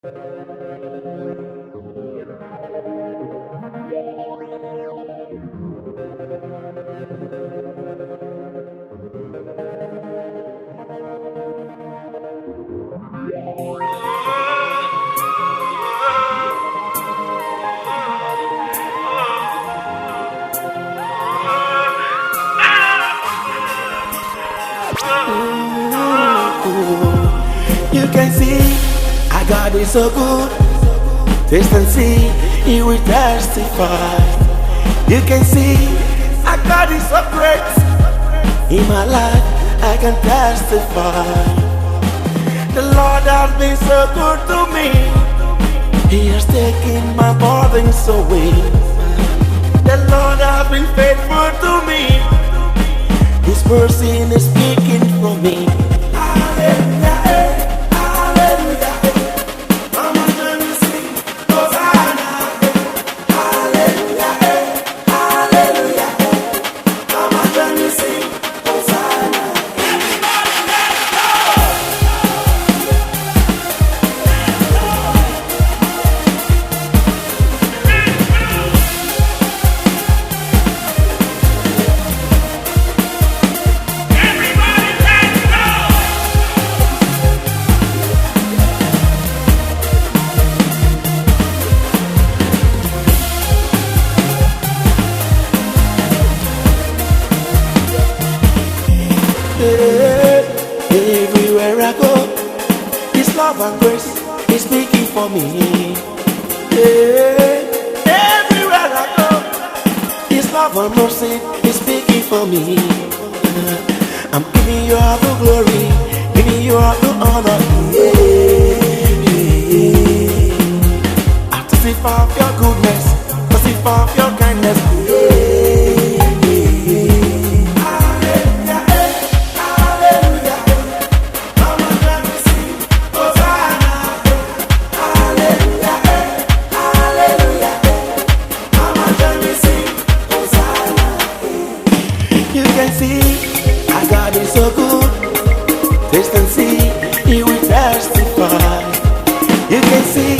You can see I got it so good. Taste and see, He will testify. You can see I got it so great. In my life I can testify. The Lord has been so good to me. He has taken my burdens away. The Lord has been faithful to me. His mercy is speaking for me. Everywhere I go, His love and grace is speaking for me. Everywhere I go, His love and mercy is speaking for me. I'm giving you all the glory, giving you all the honor. I testify of your goodness, testify of your kindness. You can see, I got it so good. Taste and see, He will testify. You can see,